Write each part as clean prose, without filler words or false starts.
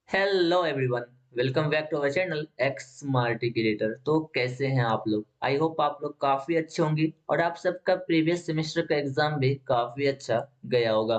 Hello everyone. Welcome back to our channel X smart creator. तो कैसे हैं आप लोग? आई होप आप लोग काफी अच्छे होंगे और आप सबका प्रीवियस सेमेस्टर का एग्जाम भी काफी अच्छा गया होगा।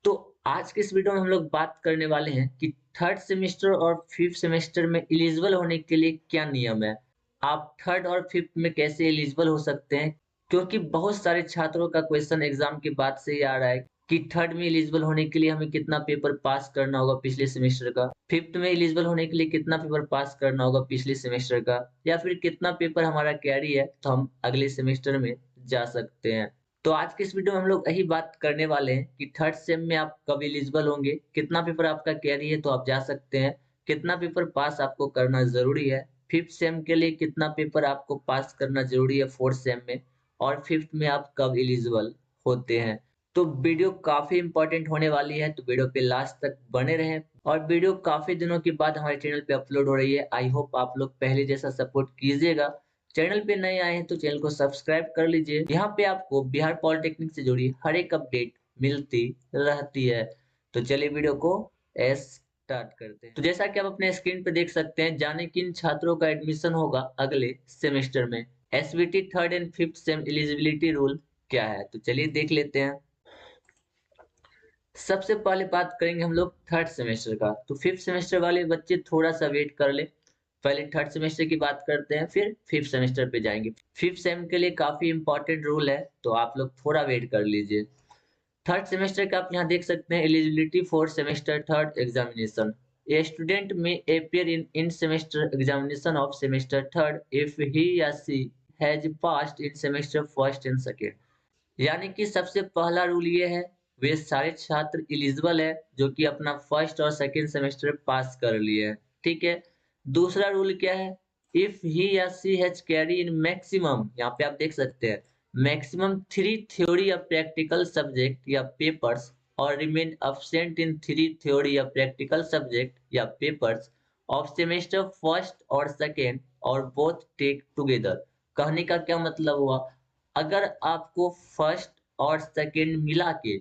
तो आज के इस वीडियो में हम लोग बात करने वाले हैं कि थर्ड सेमेस्टर और फिफ्थ सेमेस्टर में एलिजिबल होने के लिए क्या नियम है। आप थर्ड और फिफ्थ में कैसे एलिजिबल हो सकते हैं, क्योंकि बहुत सारे छात्रों का क्वेश्चन एग्जाम के बाद से ही आ रहा है कि थर्ड में एलिजिबल होने के लिए हमें कितना पेपर पास करना होगा पिछले सेमेस्टर का, फिफ्थ में एलिजिबल होने के लिए कितना पेपर पास करना होगा पिछले सेमेस्टर का, या फिर कितना पेपर हमारा कैरी है तो हम अगले सेमेस्टर में जा सकते हैं। तो आज के इस वीडियो में हम लोग यही बात करने वाले हैं कि थर्ड सेम में आप कब एलिजिबल होंगे, कितना पेपर आपका कैरी है तो आप जा सकते हैं, कितना पेपर पास आपको करना जरूरी है, फिफ्थ सेम के लिए कितना पेपर आपको पास करना जरूरी है फोर्थ सेम में, और फिफ्थ में आप कब एलिजिबल होते हैं। तो वीडियो काफी इंपॉर्टेंट होने वाली है, तो वीडियो पे लास्ट तक बने रहें। और वीडियो काफी दिनों के बाद हमारे चैनल पे अपलोड हो रही है। आई होप आप लोग पहले जैसा सपोर्ट कीजिएगा। चैनल पे नए आए हैं तो चैनल को सब्सक्राइब कर लीजिए। यहाँ पे आपको बिहार पॉलिटेक्निक से जुड़ी हर एक अपडेट मिलती रहती है। तो चलिए वीडियो को स्टार्ट करते हैं। तो जैसा कि आप अपने स्क्रीन पे देख सकते हैं, जाने किन छात्रों का एडमिशन होगा अगले सेमेस्टर में। SVT third and fifth sem eligibility rule क्या है, तो चलिए देख लेते हैं। सबसे पहले बात करेंगे हम लोग थर्ड सेमेस्टर का। तो फिफ्थ सेमेस्टर वाले बच्चे थोड़ा सा वेट कर ले, पहले थर्ड सेमेस्टर की बात करते हैं फिर फिफ्थ सेमेस्टर पे जाएंगे। फिफ्थ सेम के लिए काफी इंपॉर्टेंट रूल है, तो आप लोग थोड़ा वेट कर लीजिए। थर्ड सेमेस्टर का आप यहाँ देख सकते हैं, eligibility for semester third examination. A student may appear in semester examination of semester third if he या she has passed in semester first and second. यानी कि सबसे पहला रूल ये है, वे सारे छात्र एलिजिबल है जो कि अपना फर्स्ट और सेकंड सेमेस्टर पास कर लिए हैं। ठीक है। दूसरा रूल क्या है, इफ ही या she has carry in maximum, यहाँ पे आप देख सकते हैं, मैक्सिमम 3 थ्योरी या प्रैक्टिकल सब्जेक्ट या पेपर्स और रिमेन अब्सेंट इन 3 थ्योरी या प्रैक्टिकल सब्जेक्ट या पेपर्स ऑफ सेमेस्टर फर्स्ट और सेकेंड और बोथ टेक टुगेदर। कहने का क्या मतलब हुआ, अगर आपको फर्स्ट और सेकंड मिला के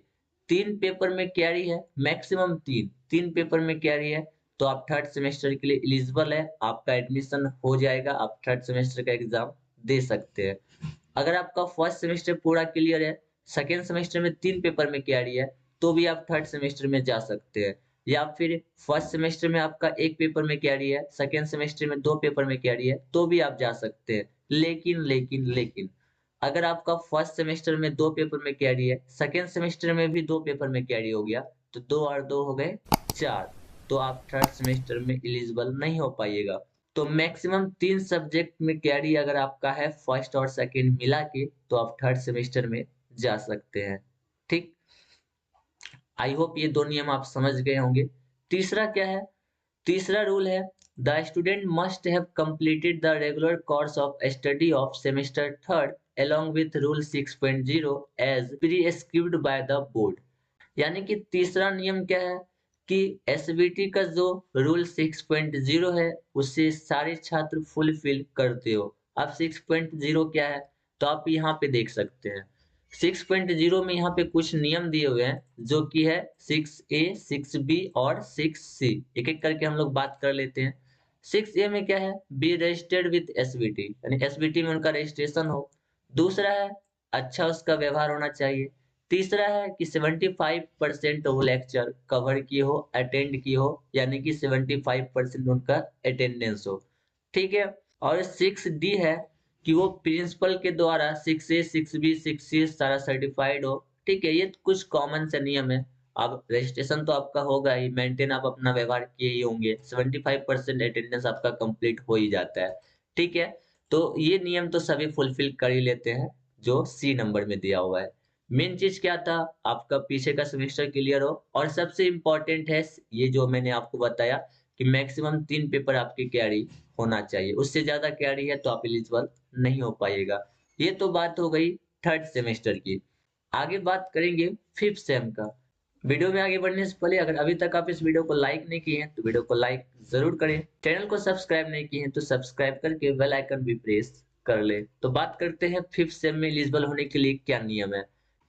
3 पेपर में कैरी है, मैक्सिमम तीन पेपर में कैरी है, तो आप थर्ड सेमेस्टर के लिए एलिजिबल है, आपका एडमिशन हो जाएगा, आप थर्ड सेमेस्टर का एग्जाम दे सकते हैं। अगर आपका फर्स्ट सेमेस्टर पूरा क्लियर है, सेकेंड सेमेस्टर में 3 पेपर में कैरी है, तो भी आप थर्ड सेमेस्टर में जा सकते हैं। या फिर फर्स्ट सेमेस्टर में आपका एक पेपर में कैरी है, सेकेंड सेमेस्टर में 2 पेपर में कैरी है, तो भी आप जा सकते हैं। लेकिन अगर आपका फर्स्ट सेमेस्टर में 2 पेपर में कैरी है, सेकेंड सेमेस्टर में भी 2 पेपर में कैरी हो गया, तो 2 और 2 हो गए 4, तो आप थर्ड सेमेस्टर में एलिजिबल नहीं हो पाइएगा। तो मैक्सिमम 3 सब्जेक्ट में कैरी अगर आपका है फर्स्ट और सेकेंड मिला के, तो आप थर्ड सेमेस्टर में जा सकते हैं। ठीक। आई होप ये दो नियम आप समझ गए होंगे। तीसरा क्या है, तीसरा रूल है, the student must have completed the regular course of study of semester third along with rule 6.0 as prescribed by the board। यानी कि तीसरा नियम क्या है कि एसबीटी का जो रूल 6.0 है उसे सारे छात्र फुलफिल करते हो। अब 6.0 क्या है, तो आप यहाँ पे देख सकते हैं 6.0 में यहाँ पे कुछ नियम दिए हुए हैं जो कि है 6A 6B और 6C। एक एक करके हम लोग बात कर लेते हैं। 6A में क्या है, बी रजिस्टर्ड विथ एसबीटी, यानी एसबीटी में उनका रजिस्ट्रेशन हो। दूसरा है, अच्छा उसका व्यवहार होना चाहिए। तीसरा है कि 75% वो लेक्चर कवर किए हो, अटेंड किए हो, यानी कि 75% उनका अटेंडेंस हो। ठीक है। और 6D है कि वो प्रिंसिपल के द्वारा 6A 6B 6C सारा सर्टिफाइड हो। ठीक है, ये कुछ कॉमन से नियम है। अब रजिस्ट्रेशन तो आपका होगा ही, मेंटेन आप अपना व्यवहार किए ही होंगे, 75% अटेंडेंस आपका कंप्लीट हो ही जाता है। ठीक है। तो ये नियम तो सभी फुलफिल कर ही लेते हैं जो सी नंबर में दिया हुआ है। मेन चीज क्या था, आपका पीछे का सेमेस्टर क्लियर हो, और सबसे इंपॉर्टेंट है ये जो मैंने आपको बताया कि मैक्सिमम 3 पेपर आपके कैरी होना चाहिए, उससे ज्यादा कैरी है तो आप एलिजिबल नहीं हो पाइएगा। ये तो बात हो गई थर्ड सेमेस्टर की। आगे बात करेंगे फिफ्थ सेम का। वीडियो में आगे बढ़ने से पहले अगर अभी तक आप इस वीडियो को लाइक नहीं किए हैं तो वीडियो को लाइक जरूर करें, चैनल को सब्सक्राइब नहीं किए हैं तो सब्सक्राइब करके बेल आइकन भी प्रेस कर ले। तो बात करते हैं फिफ्थ सेम में एलिजिबल होने के लिए क्या नियम है।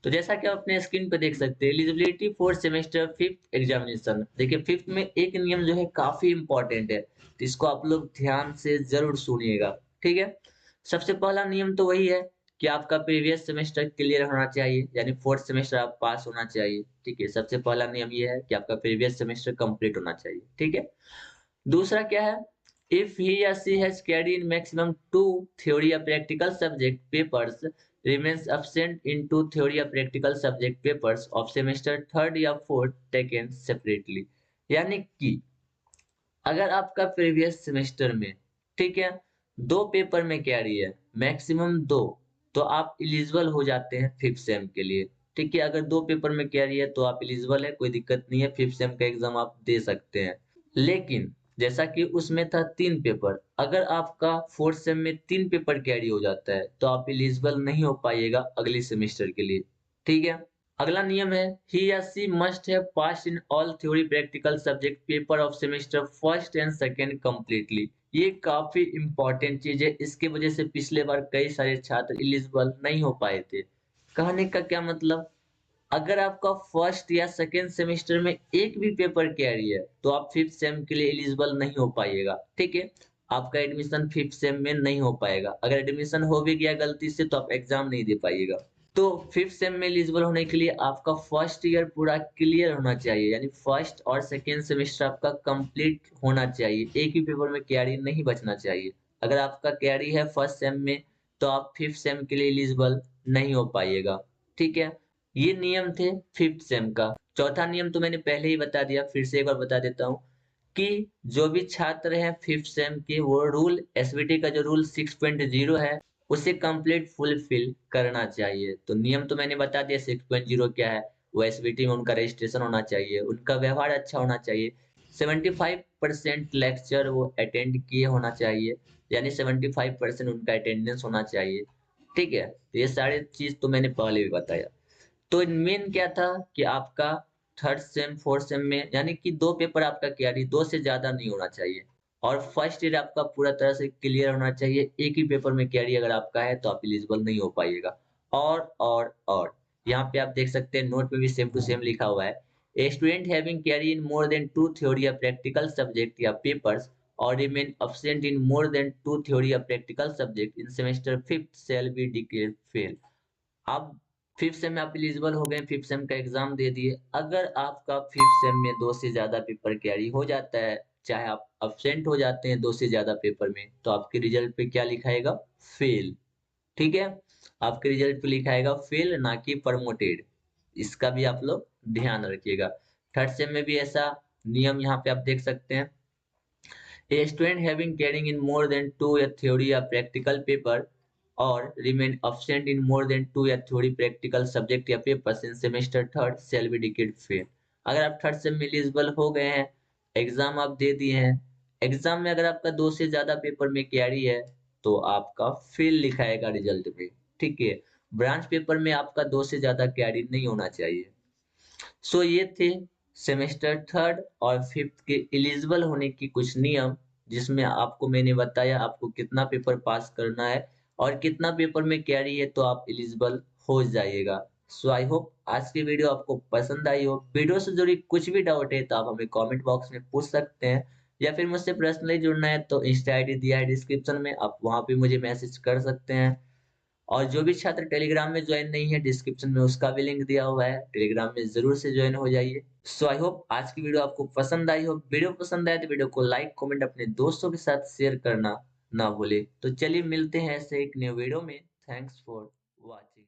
तो जैसा कि आप अपने स्क्रीन पे देख सकते हैं, eligibility for semester fifth examination. देखिए फिफ्थ में एक नियम जो है काफी इंपॉर्टेंट है, तो इसको आप लोग ध्यान से जरूर सुनिएगा। ठीक है, सबसे पहला नियम तो वही है कि आपका प्रीवियस सेमेस्टर क्लियर होना चाहिए, यानी फोर्थ सेमेस्टर आप पास होना चाहिए। ठीक है, सबसे पहला नियम ये है कि आपका प्रीवियस सेमेस्टर कंप्लीट होना चाहिए। ठीक है, दूसरा क्या है, if he or she has carried in maximum 2 theory or practical subject papers, remains absent in 2 theory or practical subject papers of semester third या fourth taken separately। यानी कि अगर आपका प्रीवियस सेमेस्टर में, ठीक है, 2 पेपर में कैरी है, मैक्सिमम 2, तो आप इलिजिबल हो जाते हैं फिफ्थ सेम के लिए। ठीक है, अगर 2 पेपर में कैरी है तो आप इलिजिबल है, कोई दिक्कत नहीं है, फिफ्थ सेम का एग्जाम आप दे सकते हैं। लेकिन जैसा कि उसमें था 3 पेपर, अगर आपका फोर्थ सेम में 3 पेपर कैरी हो जाता है तो आप इलिजिबल नहीं हो पाइएगा अगले सेमेस्टर के लिए। ठीक है, अगला नियम है he or she must have passed in all theory practical subject paper of semester first and second completely। ये काफी इंपॉर्टेंट चीज है, इसके वजह से पिछले बार कई सारे छात्र एलिजिबल नहीं हो पाए थे। कहने का क्या मतलब, अगर आपका फर्स्ट या सेकेंड सेमेस्टर में एक भी पेपर कैरी है तो आप फिफ्थ सेम के लिए एलिजिबल नहीं हो पाइएगा। ठीक है, आपका एडमिशन फिफ्थ सेम में नहीं हो पाएगा, अगर एडमिशन हो भी गया गलती से तो आप एग्जाम नहीं दे पाइएगा। तो फिफ्थ सेम में एलिजिबल होने के लिए आपका फर्स्ट ईयर पूरा क्लियर होना चाहिए, यानी फर्स्ट और सेकेंड सेमेस्टर आपका कंप्लीट होना चाहिए, एक ही पेपर में कैरी नहीं बचना चाहिए। अगर आपका कैरी है फर्स्ट सेम में तो आप फिफ्थ सेम के लिए एलिजिबल नहीं हो पाइएगा। ठीक है, ये नियम थे फिफ्थ सेम का। चौथा नियम तो मैंने पहले ही बता दिया, फिर से एक बार बता देता हूँ कि जो भी छात्र हैं फिफ्थ सेम के, वो रूल एसबीटी का जो रूल 6.0 है उसे कंप्लीट फुलफिल करना चाहिए। तो नियम तो मैंने बता दिया 6.0 क्या है, वो एसबीटी में उनका रजिस्ट्रेशन होना चाहिए, उनका व्यवहार अच्छा होना चाहिए, 75% लेक्चर वो अटेंड किए होना चाहिए, यानी 75% उनका अटेंडेंस होना चाहिए। ठीक है, तो ये सारे चीज तो मैंने पहले भी बताया। तो मेन क्या था कि आपका थर्ड सेम फोर्थ सेम में, यानी कि 2 पेपर आपका कैरी, 2 से ज्यादा नहीं होना चाहिए, और फर्स्ट ईयर आपका पूरा तरह से क्लियर होना चाहिए। एक ही पेपर में कैरी अगर आपका है तो आप एलिजिबल नहीं हो पाइएगा। और यहाँ पे आप देख सकते हैं नोट में भी सेम टू सेम लिखा हुआ है, a student having carry in more than 2 theory या प्रैक्टिकल सब्जेक्ट या पेपर्स और remain absent in more than 2 theory or practical subject in semester fifth shall be declared fail। आप fifth sem में आप eligible हो गए, फिफ्थ सेम का exam दे दिए, अगर आपका फिफ्थ सेम में 2 से ज्यादा पेपर कैरी हो जाता है, चाहे आप अब्सेंट हो जाते हैं 2 से ज्यादा पेपर में, तो आपके रिजल्ट पे क्या लिखाएगा, फेल। ठीक है, आपके रिजल्ट पे लिखाएगा फेल, ना कि प्रमोटेड। इसका भी आप लोग ध्यान रखिएगा। थर्ड सेम में भी ऐसा नियम यहाँ पे आप देख सकते हैं, a student having carrying in more than 2 theory or practical paper or remain absent in more than 2 theory practical subject या papers in semester third shall be declared fail। अगर आप थर्ड सेम में एलिजिबल हो गए हैं, exam आप दे दिए हैं, एग्जाम में अगर आपका 2 से ज्यादा पेपर में कैरी है तो आपका फेल लिखाएगा रिजल्ट में। ठीक है, ब्रांच पेपर में आपका 2 से ज्यादा कैरी नहीं होना चाहिए। सो ये थे सेमेस्टर थर्ड और फिफ्थ के एलिजिबल होने की कुछ नियम, जिसमें आपको मैंने बताया आपको कितना पेपर पास करना है और कितना पेपर में कैरी है तो आप एलिजिबल हो जाइएगा। सो आई होप आज की वीडियो आपको पसंद आई हो। वीडियो से जुड़ी कुछ भी डाउट है तो आप हमें कमेंट बॉक्स में पूछ सकते हैं, या फिर मुझसे पर्सनली जुड़ना है तो इंस्टा आईडी दिया है डिस्क्रिप्शन में, आप वहां पे मुझे मैसेज कर सकते हैं। और जो भी छात्र टेलीग्राम में ज्वाइन नहीं है, डिस्क्रिप्शन में उसका भी लिंक दिया हुआ है, टेलीग्राम में जरूर से ज्वाइन हो जाइए। सो आई होप आज की वीडियो आपको पसंद आई हो। वीडियो पसंद आए तो वीडियो को लाइक कमेंट अपने दोस्तों के साथ शेयर करना ना भूले। तो चलिए मिलते हैं ऐसे एक न्यू वीडियो में। Thanks for watching.